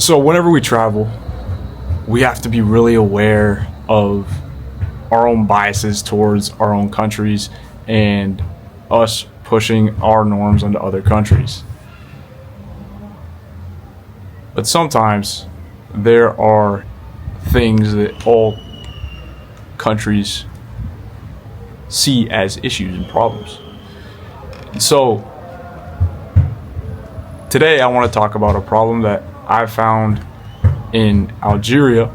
So whenever we travel, we have to be really aware of our own biases towards our own countries and us pushing our norms onto other countries. But sometimes there are things that all countries see as issues and problems. So today I want to talk about a problem that I found in Algeria,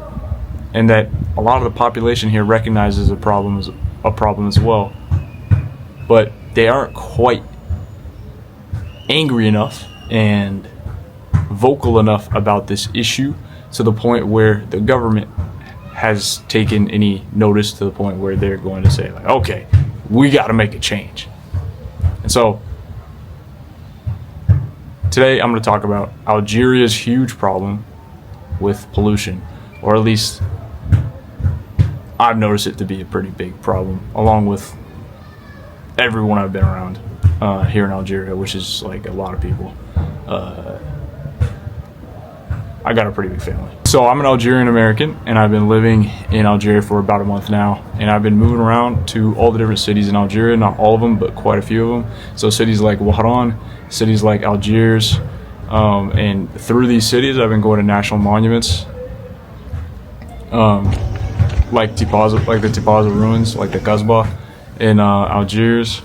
and that a lot of the population here recognizes a problem as well, but they aren't quite angry enough and vocal enough about this issue to the point where the government has taken any notice, to the point where they're going to say, like, okay, we got to make a change. And so today I'm going to talk about Algeria's huge problem with pollution, or at least I've noticed it to be a pretty big problem, along with everyone I've been around here in Algeria, which is like a lot of people. I got a pretty big family. So I'm an Algerian American, and I've been living in Algeria for about a month now, and I've been moving around to all the different cities in Algeria, not all of them, but quite a few of them. So cities like Walhof, cities like Algiers, and through these cities I've been going to national monuments, like the Tipaza ruins, like the Kasbah in Algiers,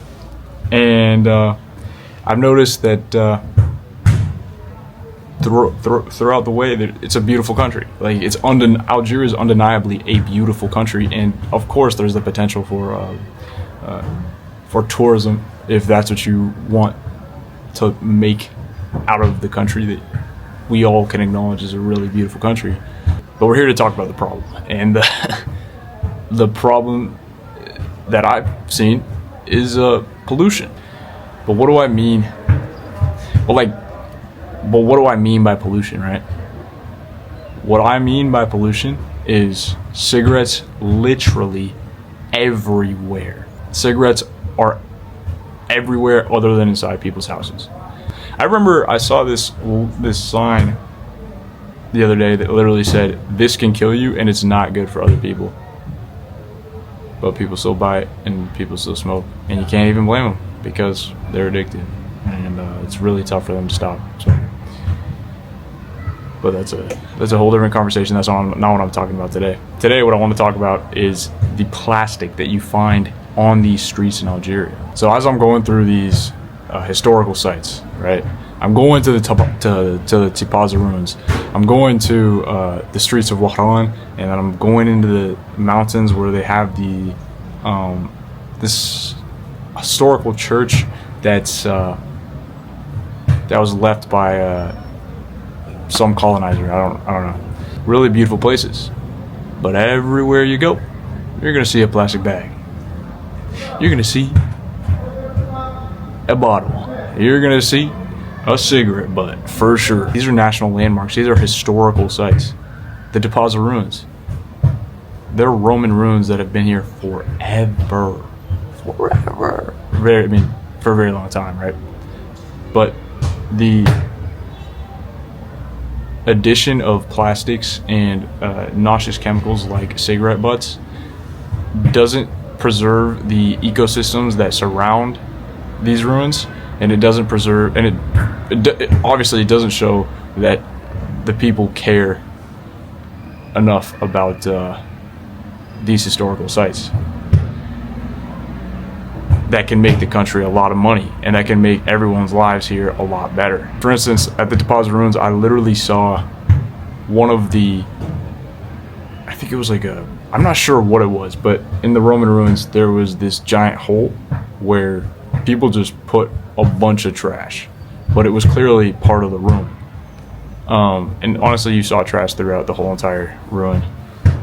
and I've noticed that throughout the way that it's a beautiful country. Like Algeria is undeniably a beautiful country, and of course there's the potential for tourism, if that's what you want to make out of the country that we all can acknowledge is a really beautiful country. But we're here to talk about the problem, and the problem that I've seen is pollution. But what do I mean? But what do I mean by pollution, right? What I mean by pollution is cigarettes literally everywhere. Cigarettes are everywhere other than inside people's houses. I remember I saw this sign the other day that literally said, "This can kill you and it's not good for other people." But people still buy it and people still smoke, and you can't even blame them because they're addicted, and it's really tough for them to stop. So, but that's a whole different conversation. That's not what I'm talking about today. Today what I want to talk about is the plastic that you find on these streets in Algeria. So as I'm going through these historical sites, right? I'm going to the Tipaza ruins. I'm going to the streets of Walhof, and then I'm going into the mountains where they have the this historical church that was left by some colonizer. I don't know. Really beautiful places, but everywhere you go, you're gonna see a plastic bag. You're gonna see a bottle. You're gonna see a cigarette butt, for sure. These are national landmarks. These are historical sites. The Tipaza ruins. They're Roman ruins that have been here forever. For a very long time, right? But the addition of plastics and noxious chemicals like cigarette butts doesn't preserve the ecosystems that surround these ruins, and it doesn't preserve, and it obviously doesn't show that the people care enough about these historical sites that can make the country a lot of money, and that can make everyone's lives here a lot better. For instance, at the Tipaza ruins, I literally saw one of the, I think it was like I'm not sure what it was, but in the Roman ruins there was this giant hole where people just put a bunch of trash, but it was clearly part of the room. And honestly, you saw trash throughout the whole entire ruin.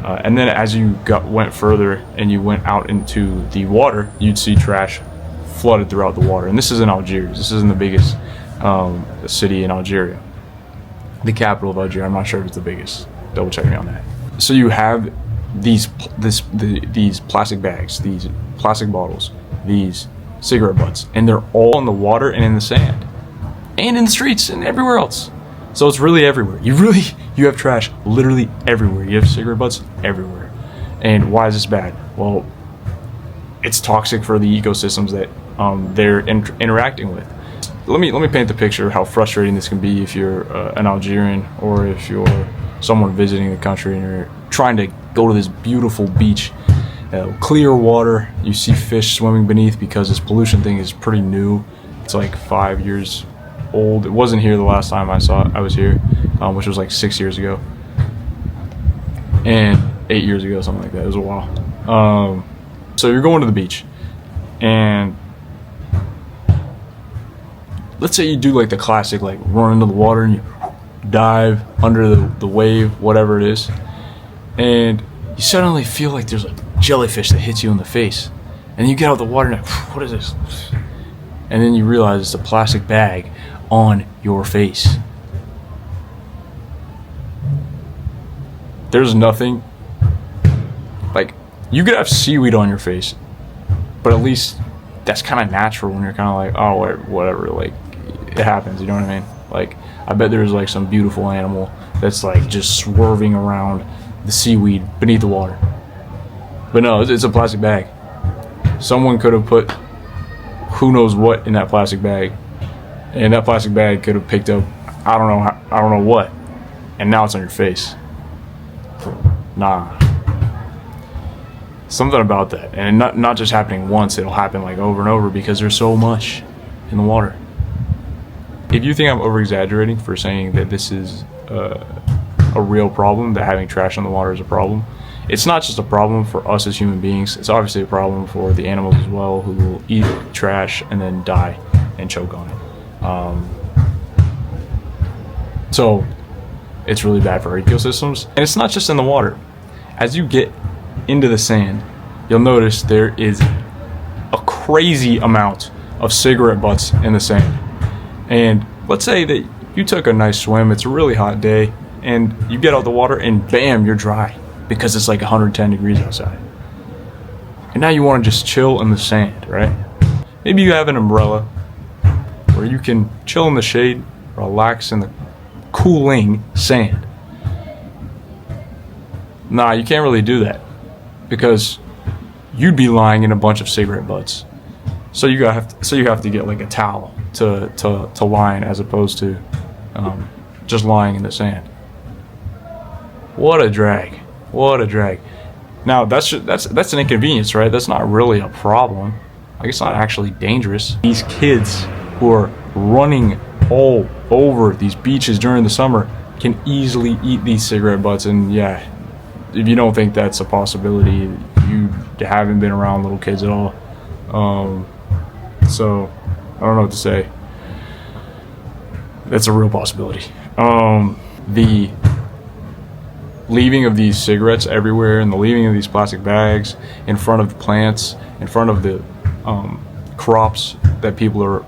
And then as you went further and you went out into the water, you'd see trash flooded throughout the water. And this is in Algiers. This isn't the biggest city in Algeria. The capital of Algeria. I'm not sure if it's the biggest. Double check me on that. So you have these plastic bags, these plastic bottles, these cigarette butts, and they're all in the water and in the sand and in the streets and everywhere else. So it's really everywhere. You have trash literally everywhere. You have cigarette butts everywhere. And why is this bad? Well, it's toxic for the ecosystems that they're interacting with. Let me paint the picture of how frustrating this can be if you're an Algerian, or if you're someone visiting the country and you're trying to go to this beautiful beach, clear water. You see fish swimming beneath because this pollution thing is pretty new. It's like 5 years old. It wasn't here the last time I was here, which was like 6 years ago, and 8 years ago, something like that. It was a while. So you're going to the beach, and let's say you do like the classic, like run into the water and you dive under the wave, whatever it is, and you suddenly feel like there's a jellyfish that hits you in the face, and you get out of the water and what is this? And then you realize it's a plastic bag on your face. There's nothing, like, you could have seaweed on your face, but at least that's kind of natural when you're kind of like, oh, whatever, like, it happens, you know what I mean? Like, I bet there's like some beautiful animal that's like just swerving around the seaweed beneath the water. But no, it's a plastic bag. Someone could have put who knows what in that plastic bag, and that plastic bag could have picked up I don't know what, and now it's on your face. Nah. Something about that, and not just happening once, it'll happen like over and over because there's so much in the water. If you think I'm over-exaggerating for saying that this is a real problem, that having trash in the water is a problem, it's not just a problem for us as human beings. It's obviously a problem for the animals as well, who will eat trash and then die and choke on it. So it's really bad for our ecosystems, and it's not just in the water. As you get into the sand, you'll notice there is a crazy amount of cigarette butts in the sand. And let's say that you took a nice swim, it's a really hot day, and you get out the water and bam, you're dry because it's like 110 degrees outside. And now you want to just chill in the sand, right? Maybe you have an umbrella where you can chill in the shade, relax in the cooling sand. Nah, you can't really do that because you'd be lying in a bunch of cigarette butts. So you have to get like a towel to lie in, as opposed to just lying in the sand. What a drag! What a drag! Now that's an inconvenience, right? That's not really a problem. Like, it's not actually dangerous. These kids who are running all over these beaches during the summer can easily eat these cigarette butts, and yeah, if you don't think that's a possibility, you haven't been around little kids at all. So I don't know what to say. That's a real possibility. The leaving of these cigarettes everywhere, and the leaving of these plastic bags in front of the plants, in front of the crops that people are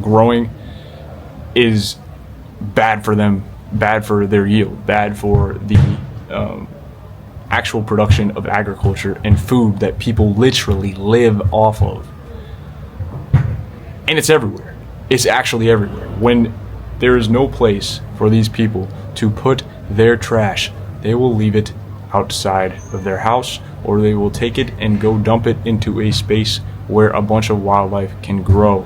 growing, is bad for them, bad for their yield, bad for the actual production of agriculture and food that people literally live off of. And it's everywhere. It's actually everywhere. When there is no place for these people to put their trash, they will leave it outside of their house, or they will take it and go dump it into a space where a bunch of wildlife can grow.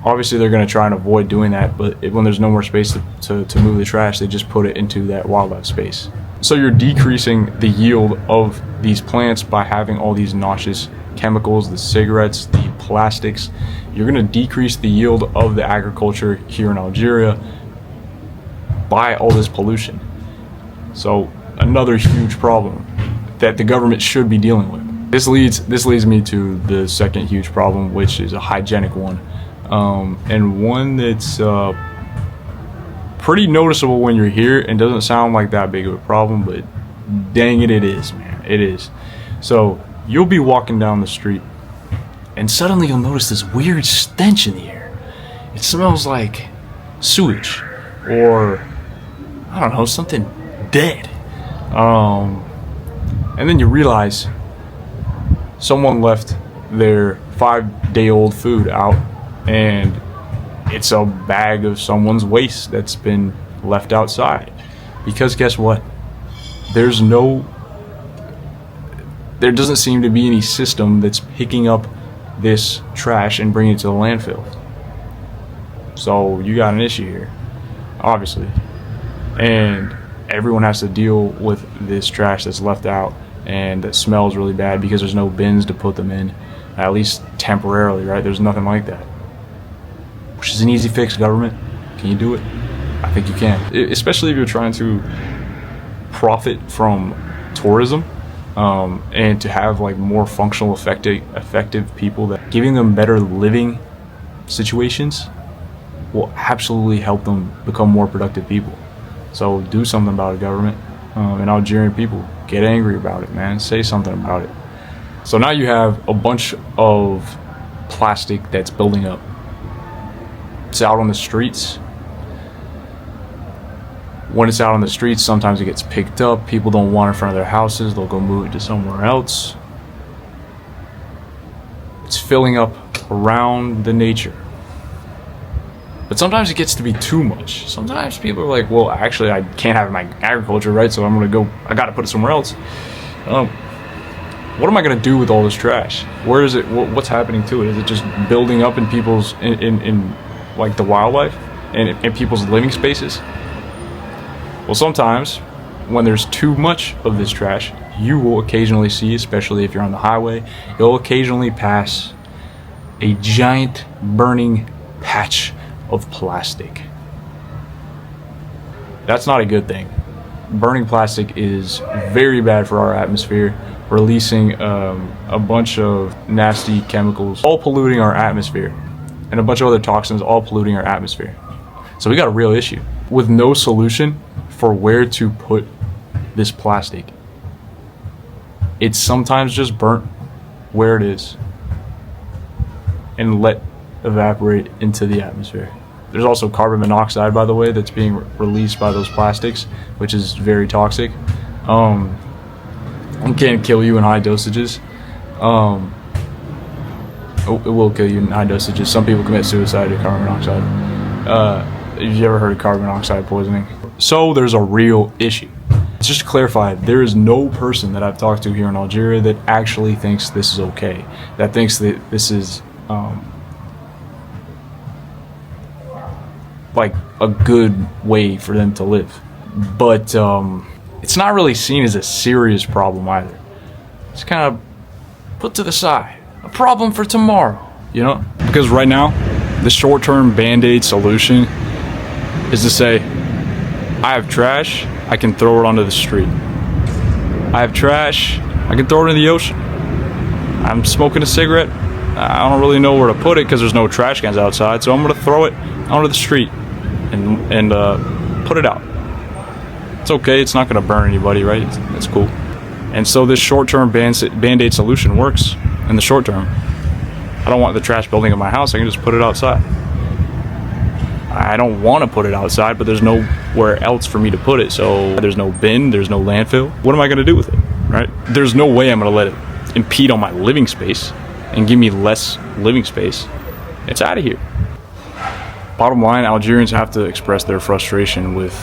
Obviously they're going to try and avoid doing that, but when there's no more space to move the trash, they just put it into that wildlife space. So you're decreasing the yield of these plants by having all these noxious chemicals, the cigarettes, the plastics. You're going to decrease the yield of the agriculture here in Algeria by all this pollution. So another huge problem that the government should be dealing with. This leads me to the second huge problem, which is a hygienic one, and one that's pretty noticeable when you're here and doesn't sound like that big of a problem, but dang it, it is, man. It is. So you'll be walking down the street and suddenly you'll notice this weird stench in the air. It smells like sewage, or I don't know, something dead. And then you realize someone left their 5-day-old food out, and it's a bag of someone's waste that's been left outside. Because guess what? There doesn't seem to be any system that's picking up this trash and bringing it to the landfill. So you got an issue here, obviously. And everyone has to deal with this trash that's left out and that smells really bad because there's no bins to put them in, at least temporarily, right? There's nothing like that. Which is an easy fix, government. Can you do it? I think you can. Especially if you're trying to profit from tourism, and to have like more functional, effective people, that giving them better living situations will absolutely help them become more productive people. So do something about it, government. And Algerian people, get angry about it, man. Say something about it. So now you have a bunch of plastic that's building up. It's out on the streets. When it's out on the streets, sometimes it gets picked up. People don't want it in front of their houses. They'll go move it to somewhere else. It's filling up around the nature. But sometimes it gets to be too much. Sometimes people are like, well, actually, I can't have my agriculture, right? So I got to put it somewhere else. What am I going to do with all this trash? Where is it? What's happening to it? Is it just building up in people's, in like the wildlife and in people's living spaces? Well, sometimes when there's too much of this trash, you will occasionally see, especially if you're on the highway, you'll occasionally pass a giant burning patch of plastic. That's not a good thing. Burning plastic is very bad for our atmosphere, releasing a bunch of nasty chemicals, all polluting our atmosphere, and a bunch of other toxins, all polluting our atmosphere. So we got a real issue with no solution for where to put this plastic. It's sometimes just burnt where it is and let evaporate into the atmosphere. There's also carbon monoxide, by the way, that's being released by those plastics, which is very toxic. It can kill you in high dosages. It will kill you in high dosages. Some people commit suicide to carbon monoxide. Have you ever heard of carbon monoxide poisoning? So there's a real issue. Just to clarify, there is no person that I've talked to here in Algeria that actually thinks this is okay, that thinks that this is like a good way for them to live. But it's not really seen as a serious problem either. It's kind of put to the side, a problem for tomorrow, you know? Because right now, the short-term band-aid solution is to say, I have trash, I can throw it onto the street. I have trash, I can throw it in the ocean. I'm smoking a cigarette, I don't really know where to put it because there's no trash cans outside, so I'm gonna throw it onto the street and put it out. It's okay, it's not gonna burn anybody, right? That's cool. And so this short-term band-aid solution works in the short term. I don't want the trash building in my house, I can just put it outside. I don't want to put it outside, but there's nowhere else for me to put it. So there's no bin, there's no landfill. What am I going to do with it, right? There's no way I'm going to let it impede on my living space and give me less living space. It's out of here. Bottom line, Algerians have to express their frustration with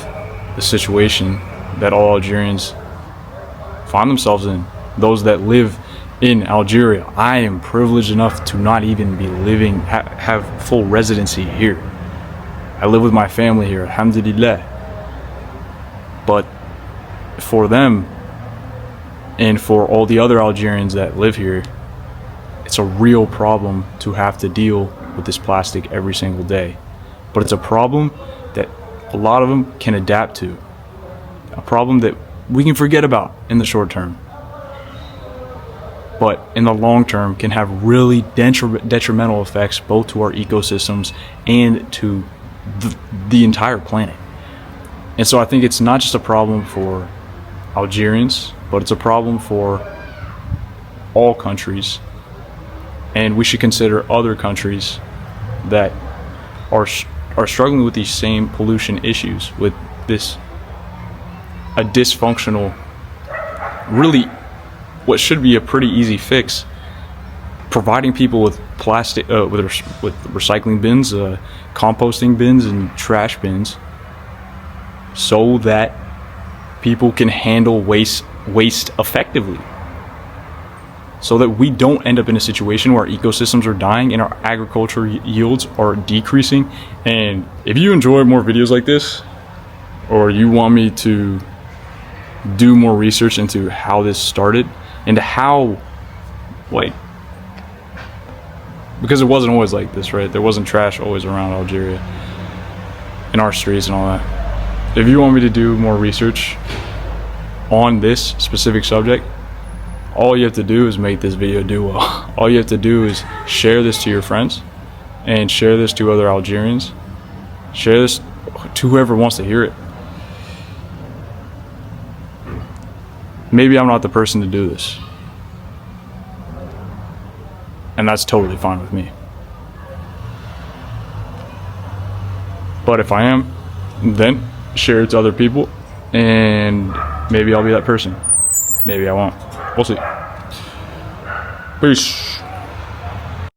the situation that all Algerians find themselves in. Those that live in Algeria. I am privileged enough to not even be living, have full residency here. I live with my family here, alhamdulillah. But for them and for all the other Algerians that live here, it's a real problem to have to deal with this plastic every single day. But it's a problem that a lot of them can adapt to. A problem that we can forget about in the short term. But in the long term can have really detrimental effects both to our ecosystems and to the entire planet. And so I think it's not just a problem for Algerians, but it's a problem for all countries. And we should consider other countries that are struggling with these same pollution issues, with this a dysfunctional, really what should be a pretty easy fix, providing people with plastic, with recycling bins, composting bins and trash bins so that people can handle waste effectively, so that we don't end up in a situation where ecosystems are dying and our agriculture yields are decreasing. And if you enjoy more videos like this, or you want me to do more research into how this started, into how, like, because it wasn't always like this, right? There wasn't trash always around Algeria in our streets and all that. If you want me to do more research on this specific subject, all you have to do is make this video do well. All you have to do is share this to your friends and share this to other Algerians. Share this to whoever wants to hear it. Maybe I'm not the person to do this, and that's totally fine with me. But if I am, then share it to other people, and maybe I'll be that person. Maybe I won't. We'll see. Peace.